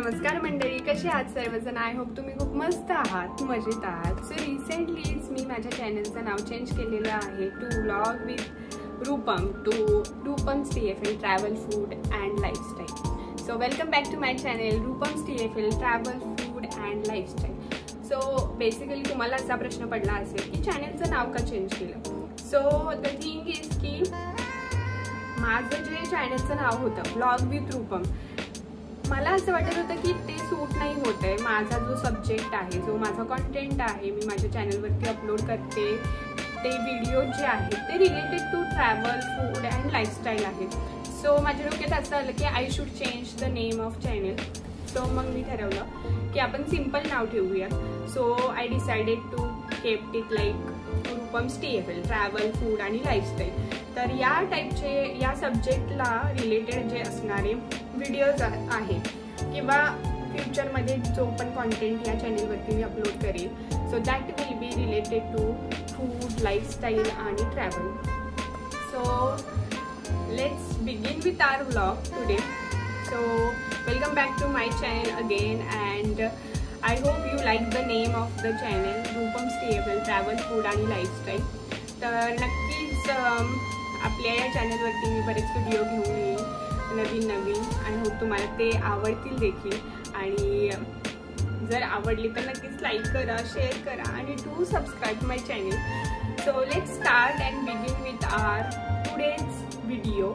नमस्कार मंडळी, कसे आहात सर्वजण? आय होप तुम्ही खूप मस्त आहात, मजेत आहात. सो रिसेंटलीच मी माझ्या चॅनलचं नाव चेंज केलेलं आहे to vlog with Rupam, to Rupam's TFL travel food and lifestyle. So welcome back to my channel Rupam's TFL travel food and lifestyle. So basically तुम्हाला असा प्रश्न पडला असेल की चॅनलचं नाव का चेंज केलं. सो द थिंग इज की माझं जे चॅनलचं नाव होतं व्लॉग विथ रूपम, मला असं वाटत होतं की ते सूट नाही होत आहे. माझा जो सब्जेक्ट आहे, जो माझा कंटेंट आहे, मी माझ्या चॅनलवरती अपलोड करते, ते व्हिडिओ जे आहेत ते related to travel food and lifestyle आहेत. सो माझ्या डोक्यात असं आलं की I should change the name of channel. So मग मी ठरवलं की आपण सिम्पल नाव ठेवूया. So I decided to kept it like Rupam's TFL travel food आणि लाईफस्टाईल. तर या टाईपचे, या सब्जेक्टला रिलेटेड जे असणारे व्हिडिओज आहेत किंवा फ्युचरमध्ये जो पण कॉन्टेंट या चॅनलवरती मी अपलोड करेल, so that will be related to food, lifestyle आणि travel. So let's begin with our vlog today. So welcome back to my channel again and I hope you like the name of the channel Rupam's TFL travel food आणि lifestyle. तर नक्कीच आपल्या या चॅनलवरती मी बरेच video घेऊन येईल नवीन आणि होप तुम्हाला ते आवडतील देखील. आणि जर आवडली तर नक्कीच लाईक करा, शेअर करा आणि do subscribe my channel. So let's start and begin with our today's video.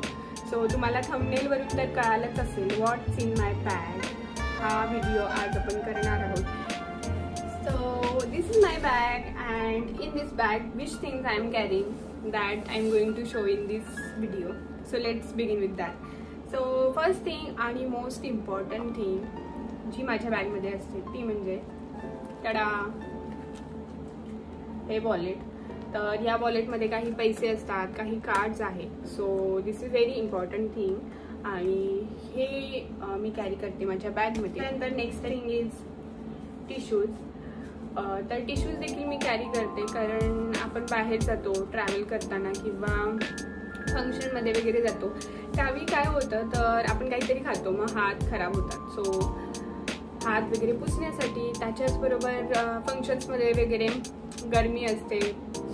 So तुम्हाला थंबनेलवरून तर कळालंच असेल व्हॉट्स इन माय बॅग. हा व्हिडिओ आज आपण करणार आहोत. So this is my bag and in this bag which things I am carrying that I'm going to show in this video. So let's begin with that. So first thing आणि most important thing जी माझ्या बॅगमध्ये असते ती म्हणजे तडा हे wallet. तर या वॉलेटमध्ये काही पैसे असतात, काही कार्ड्स आहेत. So this is very important thing आणि हे मी कॅरी करते माझ्या बॅगमध्ये. त्यानंतर नेक्स्ट थिंग इज टिश्यूज. तर टिश्यूज देखील मी कॅरी करते, कारण आपण बाहेर जातो ट्रॅव्हल करताना किंवा फंक्शनमध्ये वगैरे जातो, त्यावेळी काय होतं तर आपण काहीतरी खातो, मग हात खराब होतात. सो हात वगैरे पुसण्यासाठी, त्याच्याचबरोबर फंक्शन्समध्ये वगैरे गरमी असते,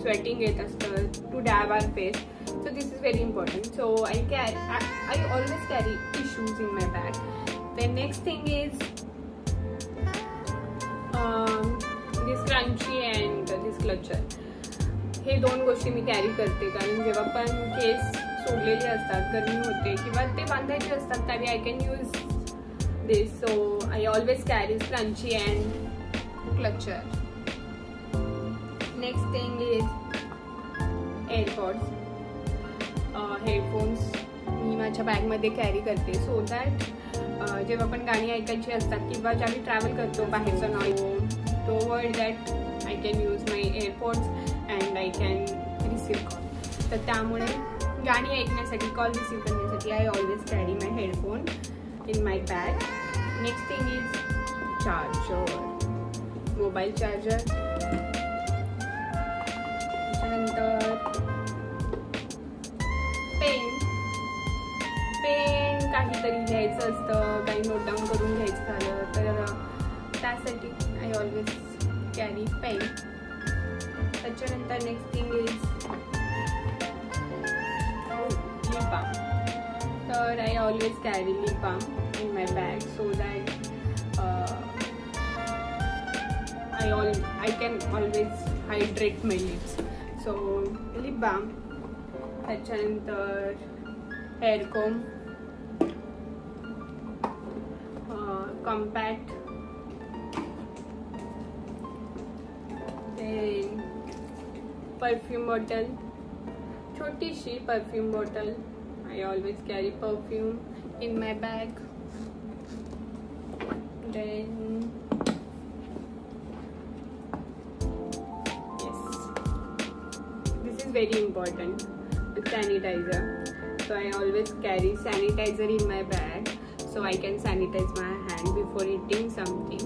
स्वेटिंग येत असतं, to dab our face. So this is very important. So I always carry tissues in my bag. Then next thing is this scrunchie and this clutcher. हे दोन गोष्टी मी कॅरी करते, कारण जेव्हा पण केस सोडलेले असतात, गरमी होते किंवा ते बांधायचे असतात, त्यावेळी I can use this. So I always carry crunchy and clutcher. Next thing is AirPods. Headphones मी माझ्या बॅगमध्ये कॅरी करते, सो दॅट जेव्हा पण गाणी ऐकायची असतात किंवा ज्यावेळी ट्रॅव्हल करतो बाहेरचा noise, to avoid that I can use my AirPods and I can receive call. तर त्यामुळे गाणी ऐकण्यासाठी, कॉल रिसीव्ह करण्यासाठी I always carry my headphone in my bag. Next thing is charger, mobile charger. त्यानंतर pen काहीतरी घ्यायचं असतं, काही नोट डाऊन करून घ्यायचं झालं तर त्यासाठी आय ऑलवेज कॅरी पेन. त्याच्यानंतर next thing is lip balm. तर I always carry lip balm in my bag, so that I can always hydrate my lips. So lip balm. त्याच्यानंतर hair comb, compact, perfume bottle, छोटीशी perfume bottle. I always carry perfume in my bag. Then yes, this is very important, sanitiser. So I always carry sanitiser in my bag, so I can sanitize my hand before eating something.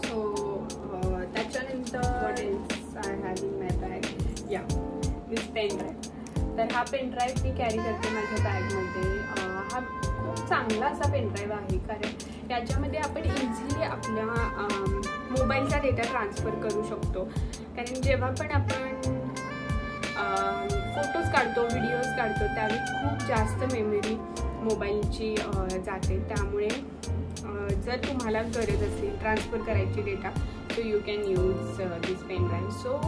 So त्याच्यानंतर what else I have in my bag? Yeah, this pen drive. तर हा pen drive मी carry करते माझ्या बॅगमध्ये. हा खूप खूप चांगला असा पेनड्राईव्ह आहे, कारण याच्यामध्ये आपण इझिली आपल्या मोबाईलचा डेटा ट्रान्सफर करू शकतो. कारण जेव्हा पण आपण फोटोज काढतो, व्हिडिओज काढतो, त्यावेळी खूप जास्त मेमरी मोबाईलची जाते. त्यामुळे जर तुम्हाला गरज असेल ट्रान्सफर करायची data, so you can use this pen drive. So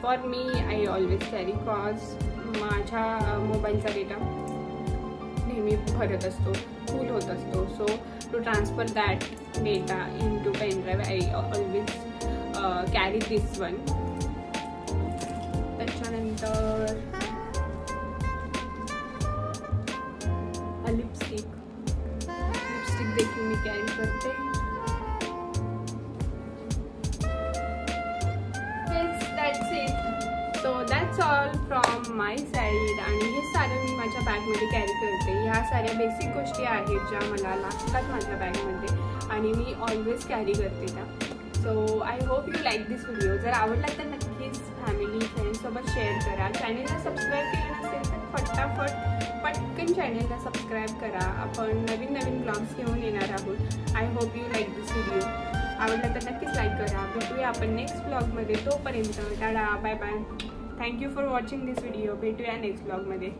for me I always carry, cause माझ्या मोबाईलचा डेटा नेहमी भरत असतो, फुल होत असतो. So to transfer that data into pen drive I always carry this one. त्याच्यानंतर lipstick देखील मी कॅरी करते. That's it. So that's all from my side. आणि हे सारं मी माझ्या बॅगमध्ये कॅरी करते. ह्या साऱ्या बेसिक गोष्टी आहेत ज्या मला लागतात माझ्या बॅगमध्ये आणि मी ऑलवेज कॅरी करते त्या. So I hope you like this video. जर आवडला तर नक्कीच फॅमिली फ्रेंड्ससोबत शेअर करा. चॅनेलला सबस्क्राईब केलं नसेल तर पटकन चॅनेलला सबस्क्राईब करा. आपण नवीन ब्लॉग्स घेऊन येणार आहोत. I hope you like this video. आवडला तर नक्कीच लाईक करा. भेटूया आपण नेक्स्ट ब्लॉगमध्ये. तोपर्यंत tata, bye bye. Thank you for watching this video. भेटूया नेक्स्ट ब्लॉगमध्ये.